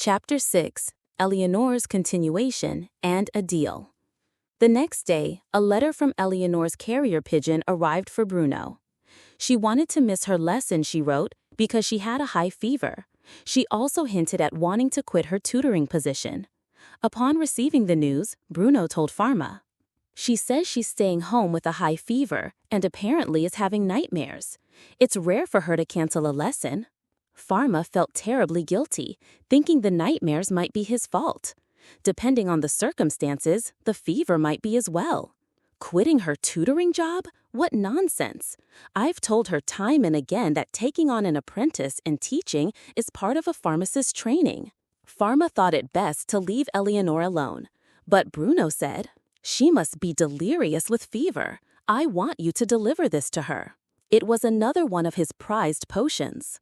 Chapter 6, Eleanor's Continuation and a Deal. The next day, a letter from Eleanor's carrier pigeon arrived for Bruno. She wanted to miss her lesson, she wrote, because she had a high fever. She also hinted at wanting to quit her tutoring position. Upon receiving the news, Bruno told Pharma. She says she's staying home with a high fever and apparently is having nightmares. It's rare for her to cancel a lesson. Pharma felt terribly guilty, thinking the nightmares might be his fault. Depending on the circumstances, the fever might be as well. Quitting her tutoring job? What nonsense! I've told her time and again that taking on an apprentice in teaching is part of a pharmacist's training. Pharma thought it best to leave Eleanor alone. But Bruno said, "She must be delirious with fever. I want you to deliver this to her." It was another one of his prized potions.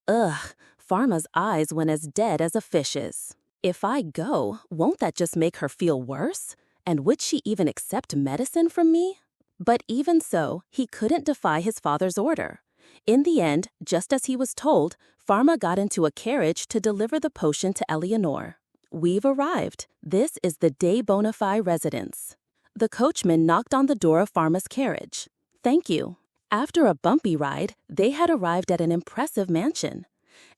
Ugh, Pharma's eyes went as dead as a fish's. If I go, won't that just make her feel worse? And would she even accept medicine from me? But even so, he couldn't defy his father's order. In the end, just as he was told, Pharma got into a carriage to deliver the potion to Eleanor. "We've arrived. This is the De Bonafide residence." The coachman knocked on the door of Pharma's carriage. "Thank you." After a bumpy ride, they had arrived at an impressive mansion.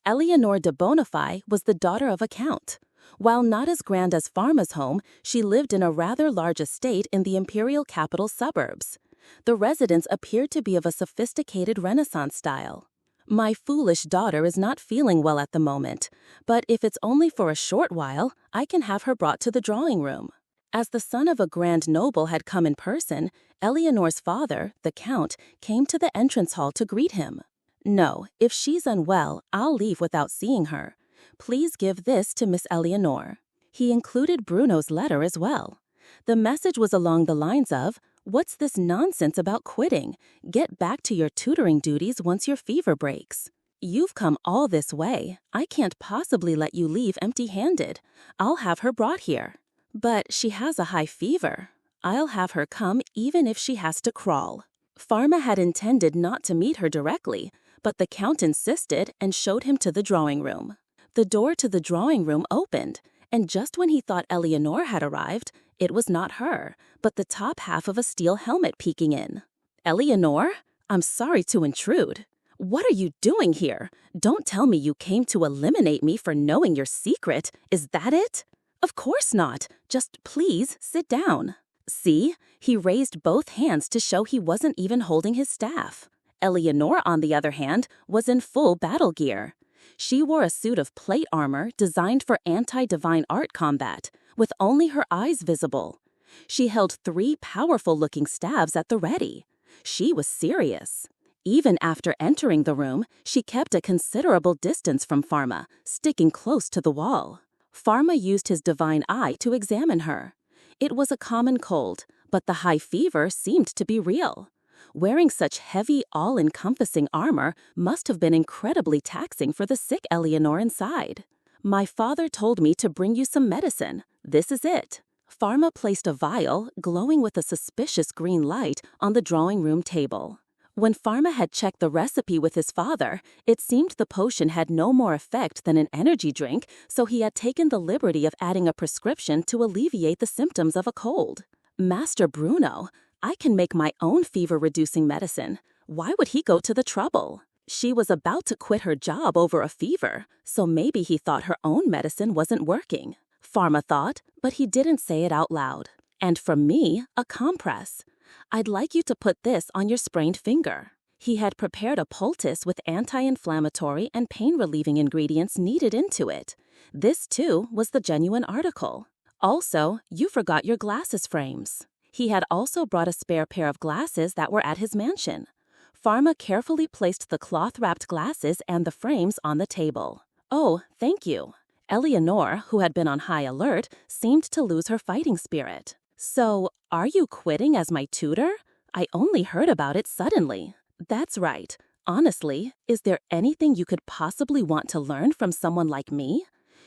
Eleanor de Bonafide was the daughter of a count. While not as grand as Pharma's home, she lived in a rather large estate in the imperial capital suburbs. The residence appeared to be of a sophisticated Renaissance style. "My foolish daughter is not feeling well at the moment, but if it's only for a short while, I can have her brought to the drawing room." As the son of a grand noble had come in person, Eleanor's father, the count, came to the entrance hall to greet him. "No, if she's unwell, I'll leave without seeing her. Please give this to Miss Eleanor." He included Bruno's letter as well. The message was along the lines of, "What's this nonsense about quitting? Get back to your tutoring duties once your fever breaks. You've come all this way. I can't possibly let you leave empty-handed. I'll have her brought here." "But she has a high fever." "I'll have her come even if she has to crawl." Pharma had intended not to meet her directly, but the count insisted and showed him to the drawing room. The door to the drawing room opened, and just when he thought Eleanor had arrived, it was not her, but the top half of a steel helmet peeking in. "Eleanor, I'm sorry to intrude. What are you doing here? Don't tell me you came to eliminate me for knowing your secret. Is that it?" "Of course not. Just please sit down." See, he raised both hands to show he wasn't even holding his staff. Eleanor, on the other hand, was in full battle gear. She wore a suit of plate armor designed for anti-divine art combat, with only her eyes visible. She held 3 powerful-looking stabs at the ready. She was serious. Even after entering the room, she kept a considerable distance from Pharma, sticking close to the wall. Pharma used his divine eye to examine her. It was a common cold, but the high fever seemed to be real. Wearing such heavy, all-encompassing armor must have been incredibly taxing for the sick Eleanor inside. "My father told me to bring you some medicine. This is it." Pharma placed a vial, glowing with a suspicious green light, on the drawing room table. When Pharma had checked the recipe with his father, it seemed the potion had no more effect than an energy drink, so he had taken the liberty of adding a prescription to alleviate the symptoms of a cold. "Master Bruno, I can make my own fever-reducing medicine. Why would he go to the trouble?" She was about to quit her job over a fever, so maybe he thought her own medicine wasn't working. Pharma thought, but he didn't say it out loud. "And from me, a compress. I'd like you to put this on your sprained finger." He had prepared a poultice with anti-inflammatory and pain-relieving ingredients kneaded into it. This, too, was the genuine article. "Also, you forgot your glasses frames." He had also brought a spare pair of glasses that were at his mansion. Pharma carefully placed the cloth-wrapped glasses and the frames on the table. "Oh, thank you." Eleanor, who had been on high alert, seemed to lose her fighting spirit. "So, are you quitting as my tutor? I only heard about it suddenly." "That's right. Honestly, is there anything you could possibly want to learn from someone like me?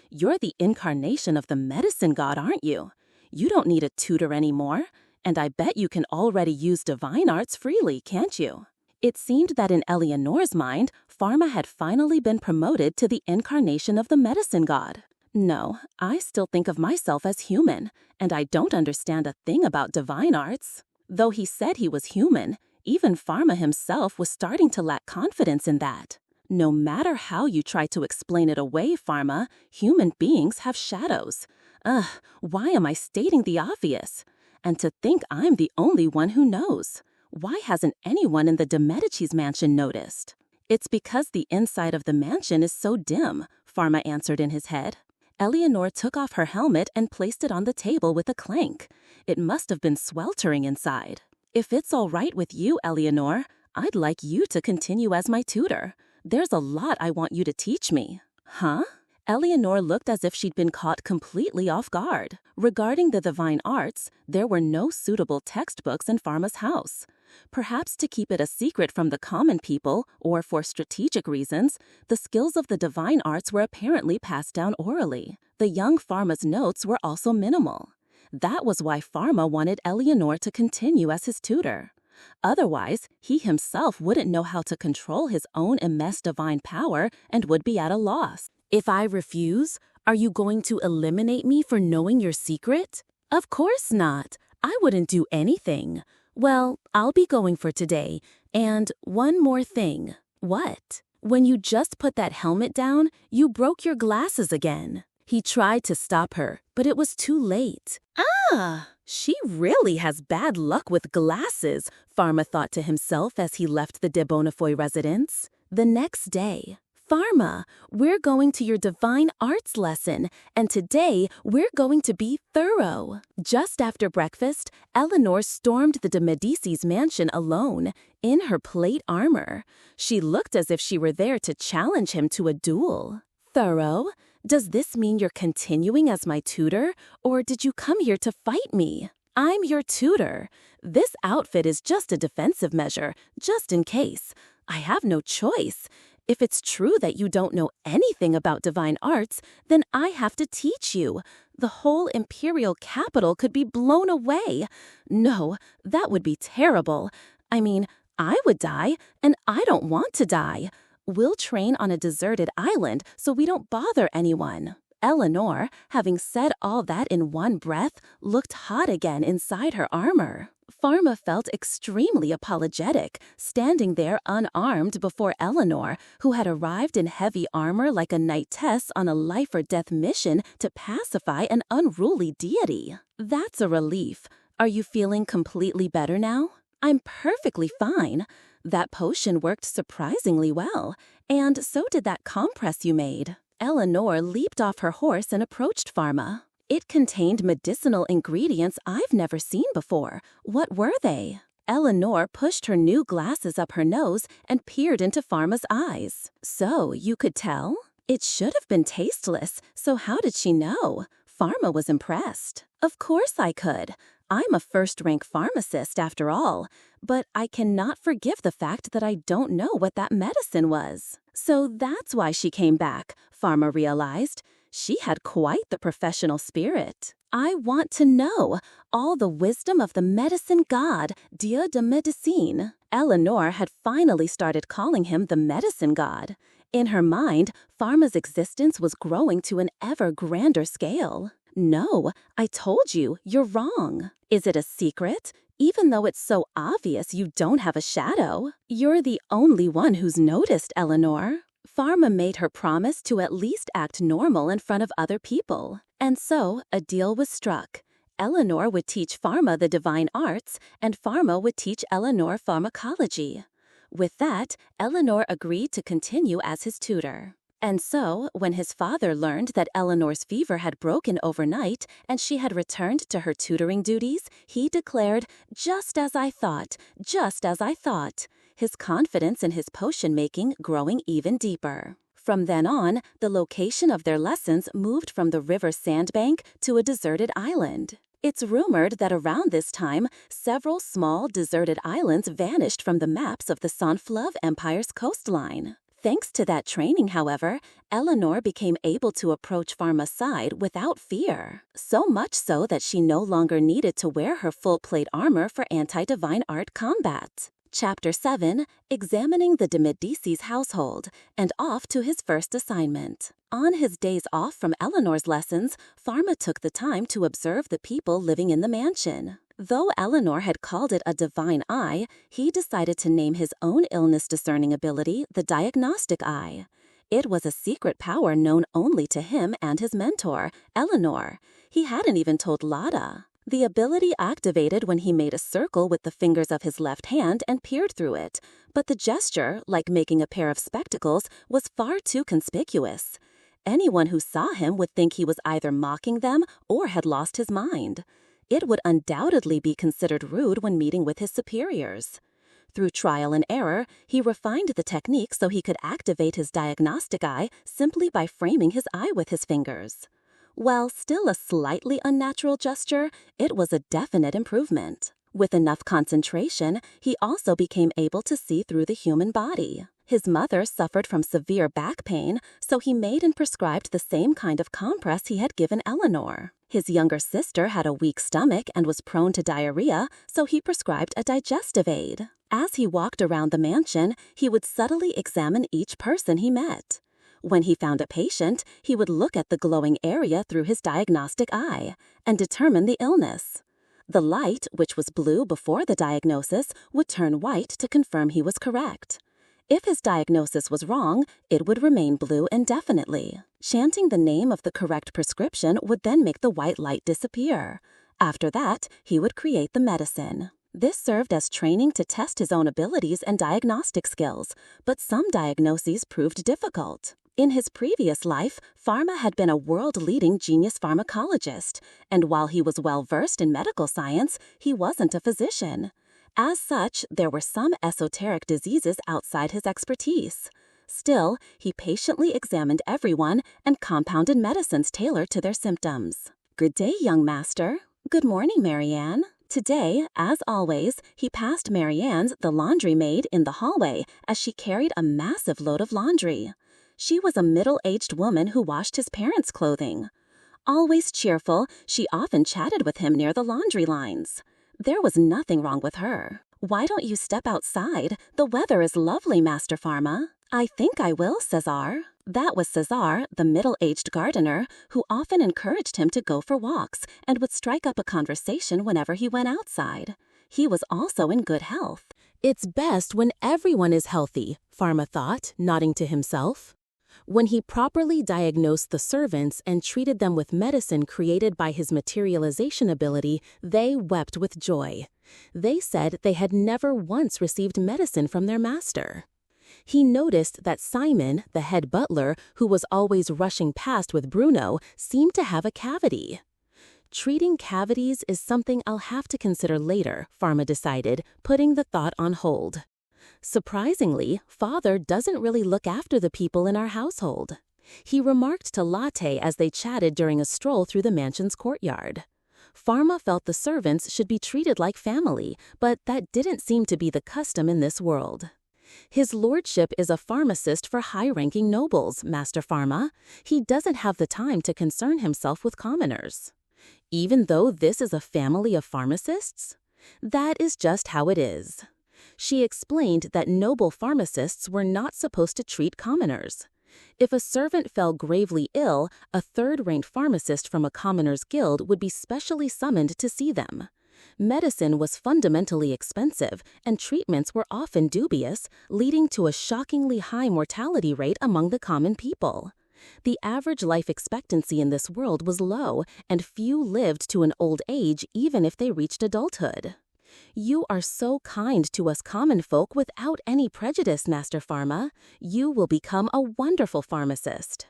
You're the incarnation of the medicine god, aren't you? You don't need a tutor anymore, and I bet you can already use divine arts freely, can't you?" It seemed that in Eleanor's mind, Pharma had finally been promoted to the incarnation of the medicine god. No, I still think of myself as human, and I don't understand a thing about divine arts. Though he said he was human, even Pharma himself was starting to lack confidence in that. No matter how you try to explain it away, Pharma, human beings have shadows. Ugh, why am I stating the obvious? And to think I'm the only one who knows. Why hasn't anyone in the de Medici's mansion noticed? It's because the inside of the mansion is so dim, Pharma answered in his head. Eleanor took off her helmet and placed it on the table with a clank. It must have been sweltering inside. If it's all right with you, Eleanor, I'd like you to continue as my tutor. There's a lot I want you to teach me. Huh? Eleanor looked as if she'd been caught completely off guard. Regarding the divine arts, there were no suitable textbooks in Pharma's house. Perhaps to keep it a secret from the common people, or for strategic reasons, the skills of the divine arts were apparently passed down orally. The young Pharma's notes were also minimal. That was why Pharma wanted Eleanor to continue as his tutor. Otherwise, he himself wouldn't know how to control his own immense divine power and would be at a loss. If I refuse, are you going to eliminate me for knowing your secret? Of course not. I wouldn't do anything. Well, I'll be going for today. And one more thing. What? When you just put that helmet down, you broke your glasses again. He tried to stop her, but it was too late. Ah, she really has bad luck with glasses, Pharma thought to himself as he left the de Bonnefoy residence. The next day, Pharma, we're going to your divine arts lesson, and today we're going to be thorough. Just after breakfast, Eleanor stormed the de Medici's mansion alone, in her plate armor. She looked as if she were there to challenge him to a duel. Thorough? Does this mean you're continuing as my tutor, or did you come here to fight me? I'm your tutor. This outfit is just a defensive measure, just in case. I have no choice. If it's true that you don't know anything about divine arts, then I have to teach you. The whole imperial capital could be blown away. No, that would be terrible. I mean, I would die, and I don't want to die. We'll train on a deserted island so we don't bother anyone. Eleanor, having said all that in one breath, looked hot again inside her armor. Pharma felt extremely apologetic, standing there unarmed before Eleanor, who had arrived in heavy armor like a knightess on a life-or-death mission to pacify an unruly deity. That's a relief. Are you feeling completely better now? I'm perfectly fine. That potion worked surprisingly well, and so did that compress you made. Eleanor leaped off her horse and approached Pharma. It contained medicinal ingredients I've never seen before. What were they? Eleanor pushed her new glasses up her nose and peered into Pharma's eyes. So, you could tell? It should have been tasteless, so how did she know? Pharma was impressed. Of course I could. I'm a first-rank pharmacist after all, but I cannot forgive the fact that I don't know what that medicine was. So that's why she came back, Pharma realized. She had quite the professional spirit. I want to know all the wisdom of the medicine god, Dieu de Médecine. Eleanor had finally started calling him the medicine god. In her mind, Pharma's existence was growing to an ever grander scale. No, I told you, you're wrong. Is it a secret? Even though it's so obvious you don't have a shadow. You're the only one who's noticed, Eleanor. Pharma made her promise to at least act normal in front of other people. And so, a deal was struck. Eleanor would teach Pharma the divine arts, and Pharma would teach Eleanor pharmacology. With that, Eleanor agreed to continue as his tutor. And so, when his father learned that Eleanor's fever had broken overnight and she had returned to her tutoring duties, he declared, "Just as I thought, just as I thought," his confidence in his potion-making growing even deeper. From then on, the location of their lessons moved from the river sandbank to a deserted island. It's rumored that around this time, several small deserted islands vanished from the maps of the Saint-Fleuve Empire's coastline. Thanks to that training, however, Eleanor became able to approach Pharma's side without fear. So much so that she no longer needed to wear her full plate armor for anti-divine art combat. Chapter 7, Examining the de Medicis household, and off to his first assignment. On his days off from Eleanor's lessons, Pharma took the time to observe the people living in the mansion. Though Eleanor had called it a divine eye, he decided to name his own illness-discerning ability the diagnostic eye. It was a secret power known only to him and his mentor, Eleanor. He hadn't even told Lada. The ability activated when he made a circle with the fingers of his left hand and peered through it, but the gesture, like making a pair of spectacles, was far too conspicuous. Anyone who saw him would think he was either mocking them or had lost his mind. It would undoubtedly be considered rude when meeting with his superiors. Through trial and error, he refined the technique so he could activate his diagnostic eye simply by framing his eye with his fingers. While still a slightly unnatural gesture, it was a definite improvement. With enough concentration, he also became able to see through the human body. His mother suffered from severe back pain, so he made and prescribed the same kind of compress he had given Eleanor. His younger sister had a weak stomach and was prone to diarrhea, so he prescribed a digestive aid. As he walked around the mansion, he would subtly examine each person he met. When he found a patient, he would look at the glowing area through his diagnostic eye and determine the illness. The light, which was blue before the diagnosis, would turn white to confirm he was correct. If his diagnosis was wrong, it would remain blue indefinitely. Chanting the name of the correct prescription would then make the white light disappear. After that, he would create the medicine. This served as training to test his own abilities and diagnostic skills, but some diagnoses proved difficult. In his previous life, Pharma had been a world-leading genius pharmacologist, and while he was well-versed in medical science, he wasn't a physician. As such, there were some esoteric diseases outside his expertise. Still, he patiently examined everyone and compounded medicines tailored to their symptoms. "Good day, young master." "Good morning, Marianne." Today, as always, he passed Marianne's, the laundry maid, in the hallway as she carried a massive load of laundry. She was a middle-aged woman who washed his parents' clothing. Always cheerful, she often chatted with him near the laundry lines. There was nothing wrong with her. "Why don't you step outside? The weather is lovely, Master Pharma." "I think I will, Cesar." That was Cesar, the middle-aged gardener, who often encouraged him to go for walks and would strike up a conversation whenever he went outside. He was also in good health. "It's best when everyone is healthy," Pharma thought, nodding to himself. When he properly diagnosed the servants and treated them with medicine created by his materialization ability, they wept with joy. They said they had never once received medicine from their master. He noticed that Simon, the head butler, who was always rushing past with Bruno, seemed to have a cavity. Treating cavities is something I'll have to consider later, Pharma decided, putting the thought on hold. Surprisingly, Father doesn't really look after the people in our household. He remarked to Latte as they chatted during a stroll through the mansion's courtyard. Pharma felt the servants should be treated like family, but that didn't seem to be the custom in this world. "His lordship is a pharmacist for high-ranking nobles, Master Pharma. He doesn't have the time to concern himself with commoners." "Even though this is a family of pharmacists?" "That is just how it is." She explained that noble pharmacists were not supposed to treat commoners. If a servant fell gravely ill, a third-rank pharmacist from a commoners' guild would be specially summoned to see them. Medicine was fundamentally expensive, and treatments were often dubious, leading to a shockingly high mortality rate among the common people. The average life expectancy in this world was low, and few lived to an old age even if they reached adulthood. "You are so kind to us common folk without any prejudice, Master Pharma. You will become a wonderful pharmacist."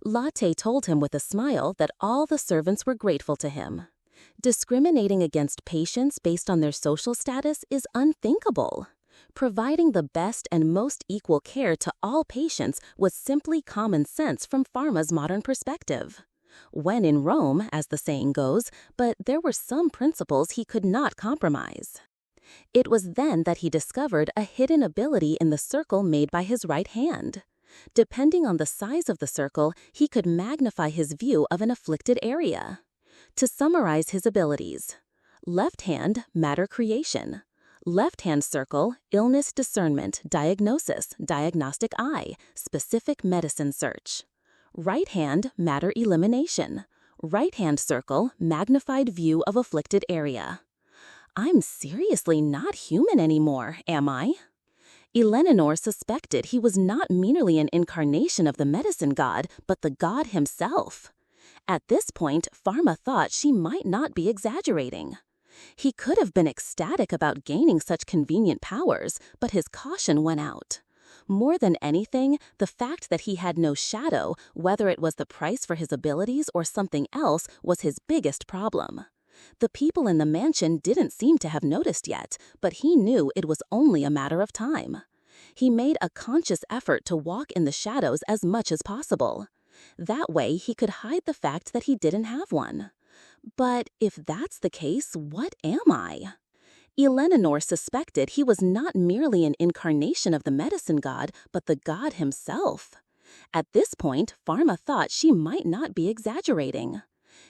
Latte told him with a smile that all the servants were grateful to him. Discriminating against patients based on their social status is unthinkable. Providing the best and most equal care to all patients was simply common sense from Pharma's modern perspective. When in Rome, as the saying goes, but there were some principles he could not compromise. It was then that he discovered a hidden ability in the circle made by his right hand. Depending on the size of the circle, he could magnify his view of an afflicted area. To summarize his abilities: left hand, matter creation; Left-hand circle, illness discernment, diagnosis, diagnostic eye, specific medicine search. Right hand, matter elimination. Right-hand circle, magnified view of afflicted area. I'm seriously not human anymore, am I? Eleanor suspected he was not merely an incarnation of the medicine god, but the god himself. At this point, Pharma thought she might not be exaggerating. He could have been ecstatic about gaining such convenient powers, but his caution went out. More than anything, the fact that he had no shadow, whether it was the price for his abilities or something else, was his biggest problem. The people in the mansion didn't seem to have noticed yet, but he knew it was only a matter of time. He made a conscious effort to walk in the shadows as much as possible. That way, he could hide the fact that he didn't have one. But if that's the case, what am I? Eleanor suspected he was not merely an incarnation of the medicine god, but the god himself. At this point, Pharma thought she might not be exaggerating.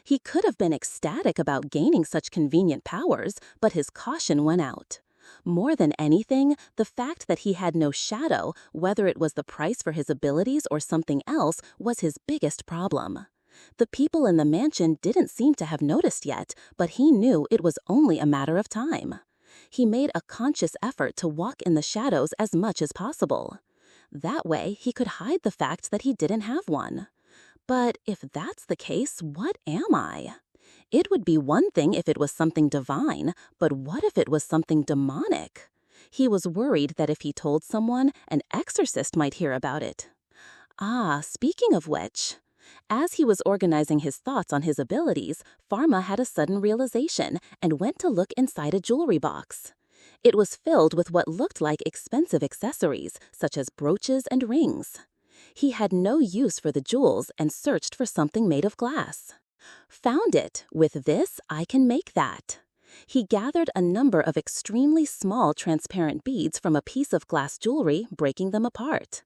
He could have been ecstatic about gaining such convenient powers, but his caution went out. More than anything, the fact that he had no shadow, whether it was the price for his abilities or something else, was his biggest problem. The people in the mansion didn't seem to have noticed yet, but he knew it was only a matter of time. He made a conscious effort to walk in the shadows as much as possible. That way, he could hide the fact that he didn't have one. But if that's the case, what am I? It would be one thing if it was something divine, but what if it was something demonic? He was worried that if he told someone, an exorcist might hear about it. Speaking of which, as he was organizing his thoughts on his abilities, Pharma had a sudden realization and went to look inside a jewelry box. It was filled with what looked like expensive accessories, such as brooches and rings. He had no use for the jewels and searched for something made of glass. Found it. With this, I can make that. He gathered a number of extremely small transparent beads from a piece of glass jewelry, breaking them apart.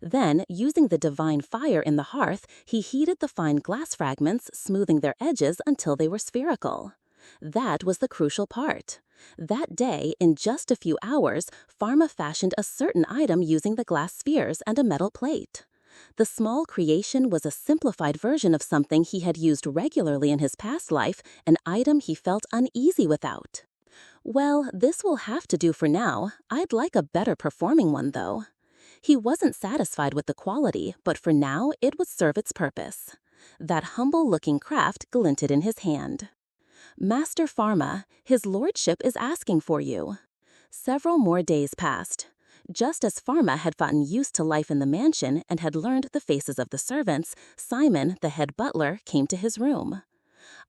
Then, using the divine fire in the hearth, he heated the fine glass fragments, smoothing their edges until they were spherical. That was the crucial part. That day, in just a few hours, Pharma fashioned a certain item using the glass spheres and a metal plate. The small creation was a simplified version of something he had used regularly in his past life, an item he felt uneasy without. Well, this will have to do for now. I'd like a better performing one, though. He wasn't satisfied with the quality, but for now it would serve its purpose. That humble-looking craft glinted in his hand. Master Pharma, his lordship is asking for you. Several more days passed. Just as Pharma had gotten used to life in the mansion and had learned the faces of the servants, Simon, the head butler, came to his room.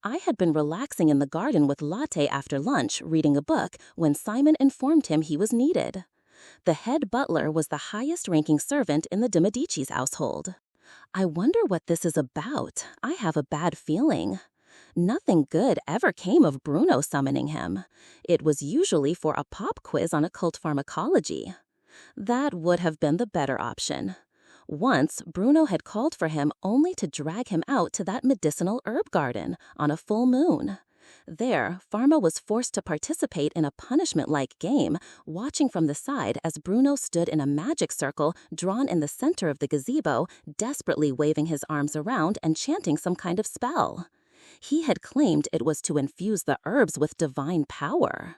I had been relaxing in the garden with Latte after lunch, reading a book, when Simon informed him he was needed. The head butler was the highest-ranking servant in the de Medici's household. I wonder what this is about. I have a bad feeling. Nothing good ever came of Bruno summoning him. It was usually for a pop quiz on occult pharmacology. That would have been the better option. Once, Bruno had called for him only to drag him out to that medicinal herb garden on a full moon. There, Pharma was forced to participate in a punishment-like game, watching from the side as Bruno stood in a magic circle drawn in the center of the gazebo, desperately waving his arms around and chanting some kind of spell. He had claimed it was to infuse the herbs with divine power.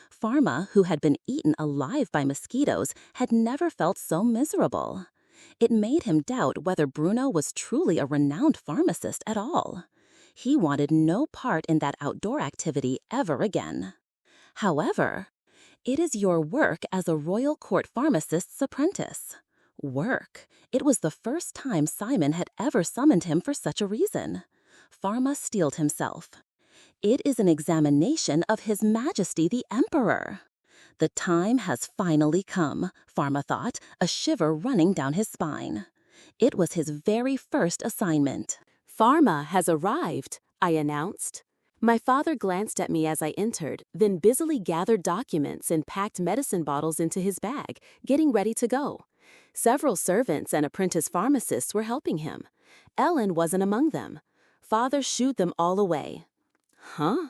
Pharma, who had been eaten alive by mosquitoes, had never felt so miserable. It made him doubt whether Bruno was truly a renowned pharmacist at all. He wanted no part in that outdoor activity ever again. However, it is your work as a royal court pharmacist's apprentice. Work. It was the first time Simon had ever summoned him for such a reason. Pharma steeled himself. It is an examination of His Majesty the Emperor. The time has finally come, Pharma thought, a shiver running down his spine. It was his very first assignment. Pharma has arrived, I announced. My father glanced at me as I entered, then busily gathered documents and packed medicine bottles into his bag, getting ready to go. Several servants and apprentice pharmacists were helping him. Ellen wasn't among them. Father shooed them all away. Huh?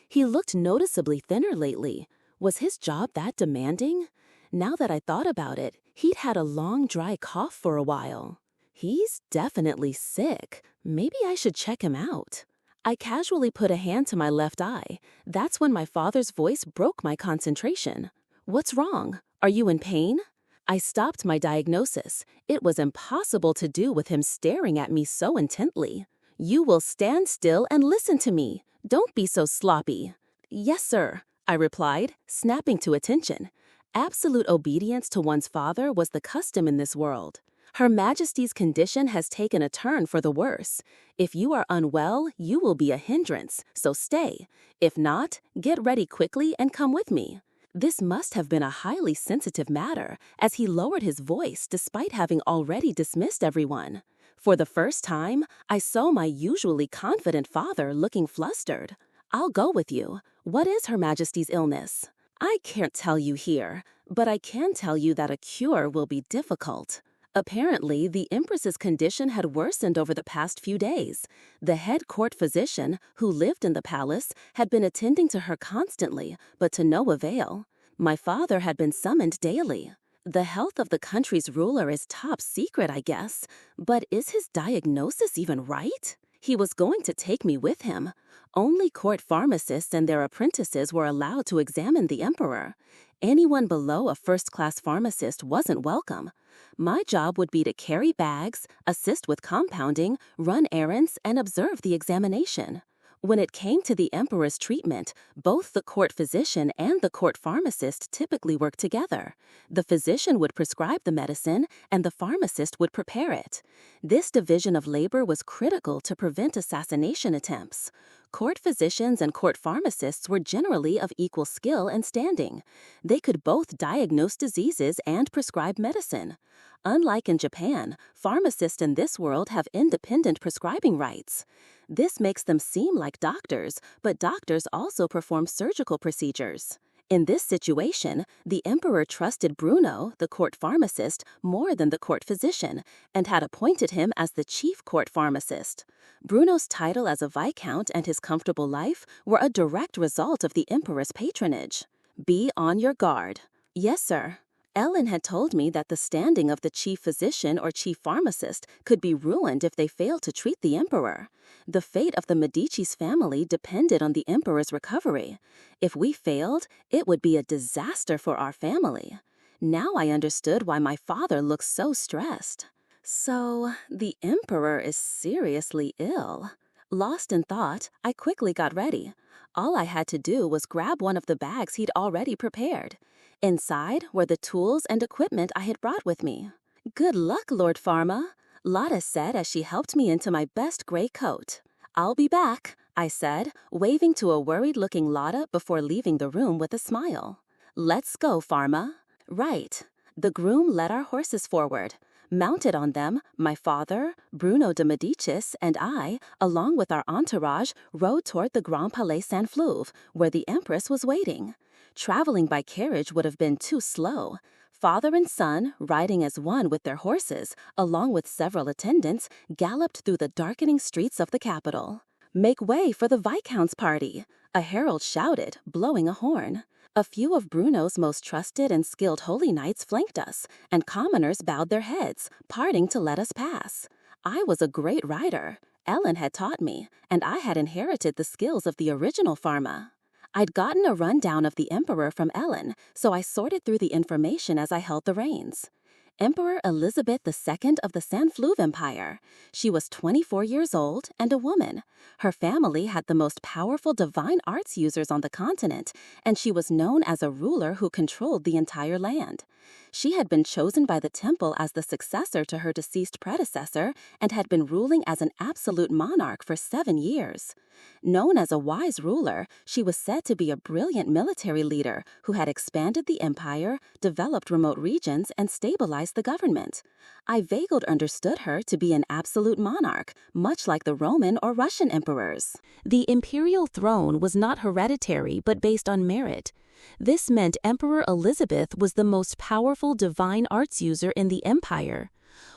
He looked noticeably thinner lately. Was his job that demanding? Now that I thought about it, he'd had a long, dry cough for a while. He's definitely sick. Maybe I should check him out. I casually put a hand to my left eye. That's when my father's voice broke my concentration. "What's wrong? Are you in pain?" I stopped my diagnosis. It was impossible to do with him staring at me so intently. "You will stand still and listen to me. Don't be so sloppy." "Yes, sir," I replied, snapping to attention. Absolute obedience to one's father was the custom in this world. Her Majesty's condition has taken a turn for the worse. If you are unwell, you will be a hindrance, so stay. If not, get ready quickly and come with me. This must have been a highly sensitive matter, as he lowered his voice despite having already dismissed everyone. For the first time, I saw my usually confident father looking flustered. "I'll go with you. What is Her Majesty's illness?" "I can't tell you here, but I can tell you that a cure will be difficult." Apparently, the Empress's condition had worsened over the past few days. The head court physician, who lived in the palace, had been attending to her constantly, but to no avail. My father had been summoned daily. The health of the country's ruler is top secret, I guess. But is his diagnosis even right? He was going to take me with him. Only court pharmacists and their apprentices were allowed to examine the emperor. Anyone below a first-class pharmacist wasn't welcome. My job would be to carry bags, assist with compounding, run errands, and observe the examination. When it came to the emperor's treatment, both the court physician and the court pharmacist typically worked together. The physician would prescribe the medicine, and the pharmacist would prepare it. This division of labor was critical to prevent assassination attempts. Court physicians and court pharmacists were generally of equal skill and standing. They could both diagnose diseases and prescribe medicine. Unlike in Japan, pharmacists in this world have independent prescribing rights. This makes them seem like doctors, but doctors also perform surgical procedures. In this situation, the emperor trusted Bruno, the court pharmacist, more than the court physician, and had appointed him as the chief court pharmacist. Bruno's title as a viscount and his comfortable life were a direct result of the emperor's patronage. "Be on your guard." "Yes, sir." Ellen had told me that the standing of the chief physician or chief pharmacist could be ruined if they failed to treat the emperor. The fate of the Medici's family depended on the emperor's recovery. If we failed, it would be a disaster for our family. Now I understood why my father looked so stressed. So, the emperor is seriously ill. Lost in thought, I quickly got ready. All I had to do was grab one of the bags he'd already prepared. Inside were the tools and equipment I had brought with me. "Good luck, Lord Pharma," Lotta said as she helped me into my best gray coat. "I'll be back," I said, waving to a worried-looking Lotta before leaving the room with a smile. "Let's go, Pharma." Right. The groom led our horses forward. Mounted on them, my father, Bruno de Medicis, and I, along with our entourage, rode toward the Grand Palais Saint-Fleuve, where the Empress was waiting. Traveling by carriage would have been too slow. Father and son, riding as one with their horses, along with several attendants, galloped through the darkening streets of the capital. "Make way for the Viscount's party," a herald shouted, blowing a horn. A few of Bruno's most trusted and skilled holy knights flanked us, and commoners bowed their heads, parting to let us pass. I was a great rider. Ellen had taught me, and I had inherited the skills of the original Pharma. I'd gotten a rundown of the emperor from Ellen, so I sorted through the information as I held the reins. Emperor Elizabeth II of the Saint-Fleuve Empire. She was 24 years old and a woman. Her family had the most powerful divine arts users on the continent, and she was known as a ruler who controlled the entire land. She had been chosen by the temple as the successor to her deceased predecessor and had been ruling as an absolute monarch for 7 years. Known as a wise ruler, she was said to be a brilliant military leader who had expanded the empire, developed remote regions, and stabilized the government. I vaguely understood her to be an absolute monarch, much like the Roman or Russian emperors. The imperial throne was not hereditary but based on merit. This meant Emperor Elizabeth was the most powerful divine arts user in the empire.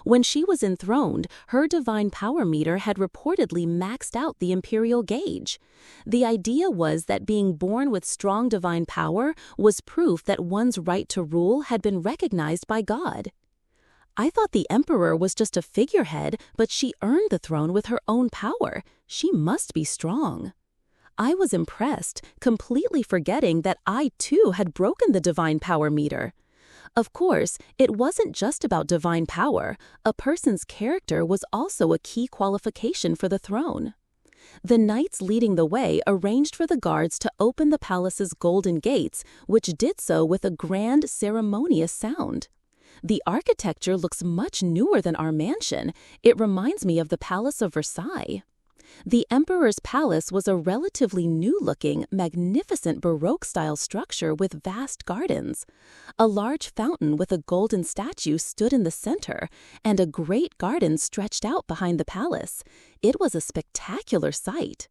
When she was enthroned, her divine power meter had reportedly maxed out the imperial gauge. The idea was that being born with strong divine power was proof that one's right to rule had been recognized by God. I thought the emperor was just a figurehead, but she earned the throne with her own power. She must be strong. I was impressed, completely forgetting that I too had broken the divine power meter. Of course, it wasn't just about divine power. A person's character was also a key qualification for the throne. The knights leading the way arranged for the guards to open the palace's golden gates, which did so with a grand, ceremonious sound. The architecture looks much newer than our mansion. It reminds me of the Palace of Versailles. The emperor's palace was a relatively new-looking, magnificent Baroque-style structure with vast gardens. A large fountain with a golden statue stood in the center, and a great garden stretched out behind the palace. It was a spectacular sight.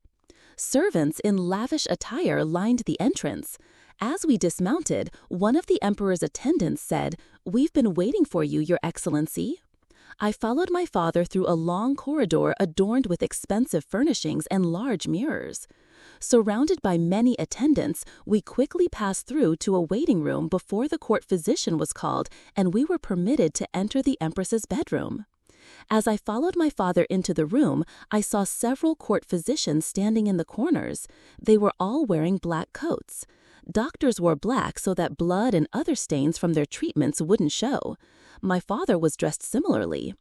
Servants in lavish attire lined the entrance. As we dismounted, one of the emperor's attendants said, "We've been waiting for you, Your Excellency." I followed my father through a long corridor adorned with expensive furnishings and large mirrors. Surrounded by many attendants, we quickly passed through to a waiting room before the court physician was called, and we were permitted to enter the empress's bedroom. As I followed my father into the room, I saw several court physicians standing in the corners. They were all wearing black coats. Doctors wore black so that blood and other stains from their treatments wouldn't show. My father was dressed similarly.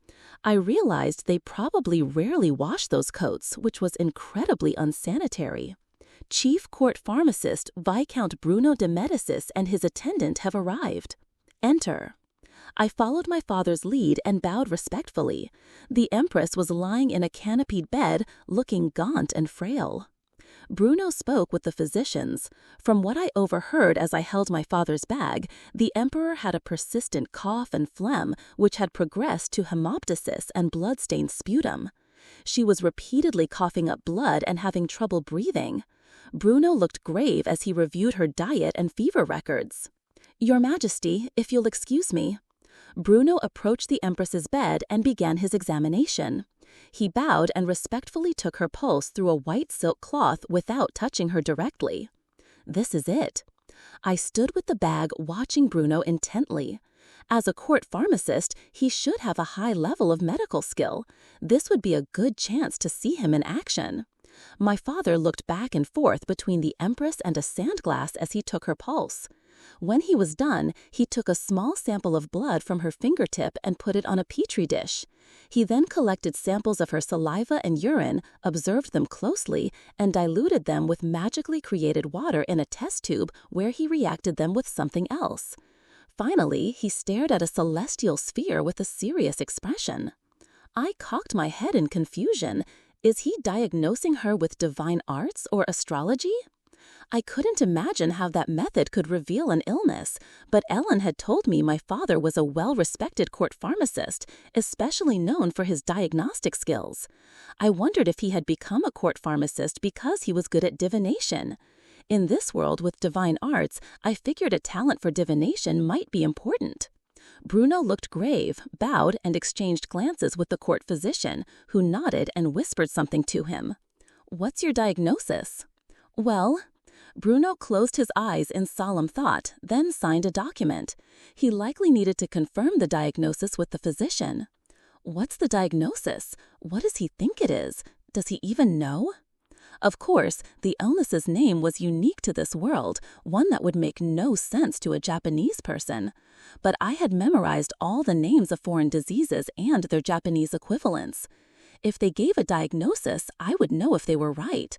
I realized they probably rarely wash those coats, which was incredibly unsanitary. Chief Court Pharmacist Viscount Bruno de Médicis and his attendant have arrived. Enter. I followed my father's lead and bowed respectfully. The Empress was lying in a canopied bed, looking gaunt and frail. Bruno spoke with the physicians. From what I overheard as I held my father's bag, the emperor had a persistent cough and phlegm, which had progressed to hemoptysis and blood-stained sputum. She was repeatedly coughing up blood and having trouble breathing. Bruno looked grave as he reviewed her diet and fever records. "Your Majesty, if you'll excuse me." Bruno approached the Empress's bed and began his examination. He bowed and respectfully took her pulse through a white silk cloth without touching her directly. "This is it." I stood with the bag watching Bruno intently. As a court pharmacist, he should have a high level of medical skill. This would be a good chance to see him in action. My father looked back and forth between the Empress and a sandglass as he took her pulse. When he was done, he took a small sample of blood from her fingertip and put it on a petri dish. He then collected samples of her saliva and urine, observed them closely, and diluted them with magically created water in a test tube where he reacted them with something else. Finally, he stared at a celestial sphere with a serious expression. I cocked my head in confusion. Is he diagnosing her with divine arts or astrology? I couldn't imagine how that method could reveal an illness, but Ellen had told me my father was a well-respected court pharmacist, especially known for his diagnostic skills. I wondered if he had become a court pharmacist because he was good at divination. In this world with divine arts, I figured a talent for divination might be important. Bruno looked grave, bowed, and exchanged glances with the court physician, who nodded and whispered something to him. "What's your diagnosis?" "Well..." Bruno closed his eyes in solemn thought, then signed a document. He likely needed to confirm the diagnosis with the physician. What's the diagnosis? What does he think it is? Does he even know? Of course, the illness's name was unique to this world, one that would make no sense to a Japanese person. But I had memorized all the names of foreign diseases and their Japanese equivalents. If they gave a diagnosis, I would know if they were right.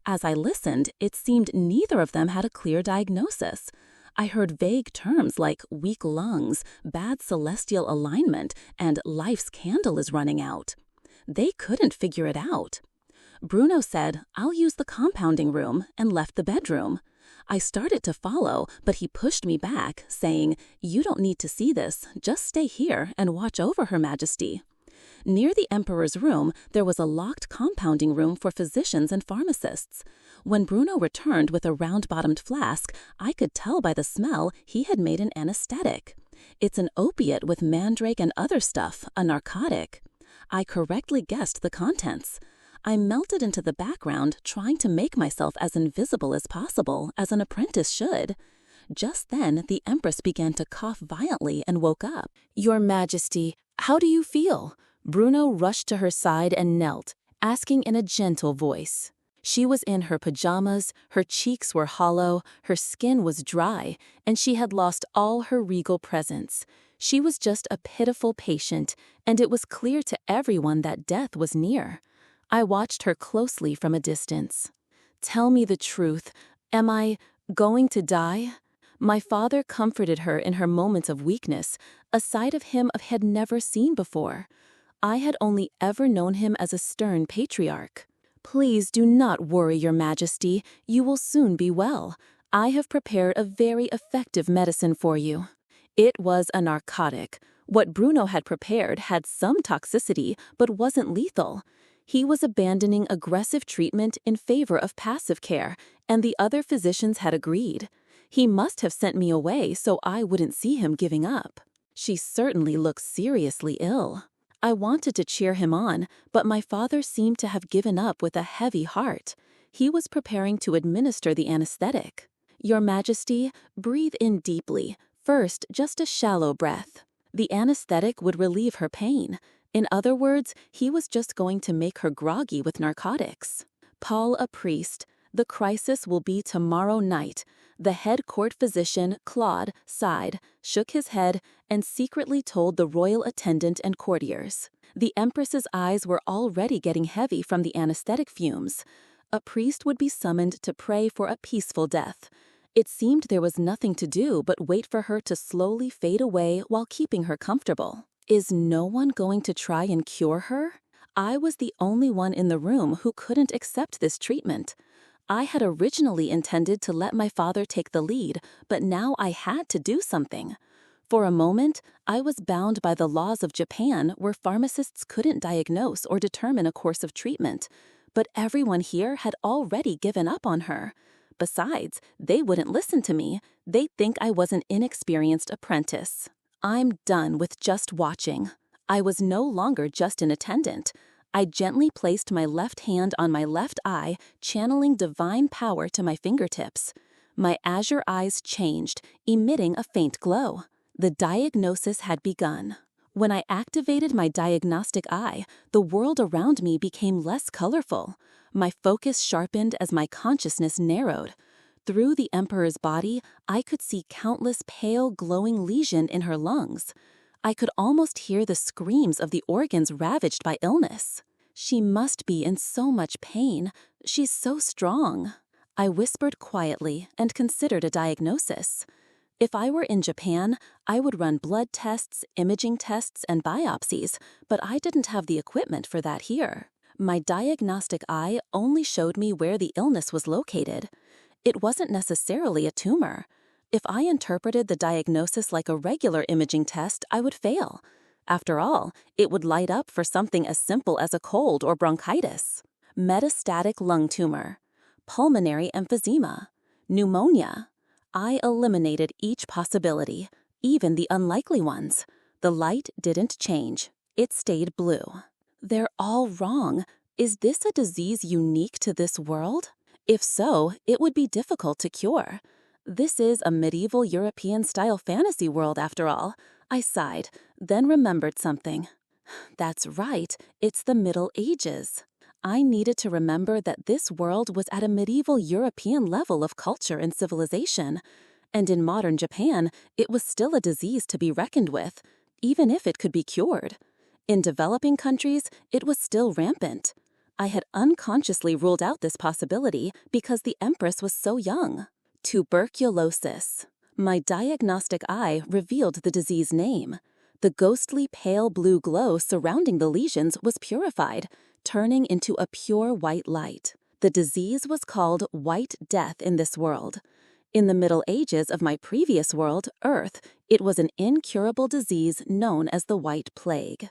As I listened, it seemed neither of them had a clear diagnosis. I heard vague terms like weak lungs, bad celestial alignment, and life's candle is running out. They couldn't figure it out. Bruno said, "I'll use the compounding room," and left the bedroom. I started to follow, but he pushed me back, saying, "You don't need to see this. Just stay here and watch over Her Majesty." Near the Emperor's room, there was a locked compounding room for physicians and pharmacists. When Bruno returned with a round-bottomed flask, I could tell by the smell he had made an anesthetic. It's an opiate with mandrake and other stuff, a narcotic. I correctly guessed the contents. I melted into the background, trying to make myself as invisible as possible, as an apprentice should. Just then, the Empress began to cough violently and woke up. "Your Majesty, how do you feel?" Bruno rushed to her side and knelt, asking in a gentle voice. She was in her pajamas, her cheeks were hollow, her skin was dry, and she had lost all her regal presence. She was just a pitiful patient, and it was clear to everyone that death was near. I watched her closely from a distance. "Tell me the truth. Am I going to die?" My father comforted her in her moments of weakness, a side of him I had never seen before. I had only ever known him as a stern patriarch. "Please do not worry, Your Majesty. You will soon be well. I have prepared a very effective medicine for you." It was a narcotic. What Bruno had prepared had some toxicity, but wasn't lethal. He was abandoning aggressive treatment in favor of passive care, and the other physicians had agreed. He must have sent me away so I wouldn't see him giving up. She certainly looked seriously ill. I wanted to cheer him on, but my father seemed to have given up with a heavy heart. He was preparing to administer the anesthetic. "Your Majesty, breathe in deeply. First, just a shallow breath. The anesthetic would relieve her pain. In other words, he was just going to make her groggy with narcotics." Paul, a priest. "The crisis will be tomorrow night." The head court physician, Claude, sighed, shook his head, and secretly told the royal attendant and courtiers. The Empress's eyes were already getting heavy from the anesthetic fumes. A priest would be summoned to pray for a peaceful death. It seemed there was nothing to do but wait for her to slowly fade away while keeping her comfortable. Is no one going to try and cure her? I was the only one in the room who couldn't accept this treatment. I had originally intended to let my father take the lead, but now I had to do something. For a moment, I was bound by the laws of Japan where pharmacists couldn't diagnose or determine a course of treatment, but everyone here had already given up on her. Besides, they wouldn't listen to me. They'd think I was an inexperienced apprentice. I'm done with just watching. I was no longer just an attendant. I gently placed my left hand on my left eye, channeling divine power to my fingertips. My azure eyes changed, emitting a faint glow. The diagnosis had begun. When I activated my diagnostic eye, the world around me became less colorful. My focus sharpened as my consciousness narrowed. Through the Emperor's body, I could see countless pale, glowing lesions in her lungs. I could almost hear the screams of the organs ravaged by illness. "She must be in so much pain. She's so strong." I whispered quietly and considered a diagnosis. If I were in Japan, I would run blood tests, imaging tests, and biopsies, but I didn't have the equipment for that here. My diagnostic eye only showed me where the illness was located. It wasn't necessarily a tumor. If I interpreted the diagnosis like a regular imaging test, I would fail. After all, it would light up for something as simple as a cold or bronchitis. Metastatic lung tumor, pulmonary emphysema, pneumonia. I eliminated each possibility, even the unlikely ones. The light didn't change. It stayed blue. They're all wrong. Is this a disease unique to this world? If so, it would be difficult to cure. This is a medieval European-style fantasy world, after all. I sighed, then remembered something. That's right, it's the Middle Ages. I needed to remember that this world was at a medieval European level of culture and civilization. And in modern Japan, it was still a disease to be reckoned with, even if it could be cured. In developing countries, it was still rampant. I had unconsciously ruled out this possibility because the Empress was so young. Tuberculosis. My diagnostic eye revealed the disease name. The ghostly pale blue glow surrounding the lesions was purified, turning into a pure white light. The disease was called White Death in this world. In the Middle Ages of my previous world, Earth, it was an incurable disease known as the White Plague.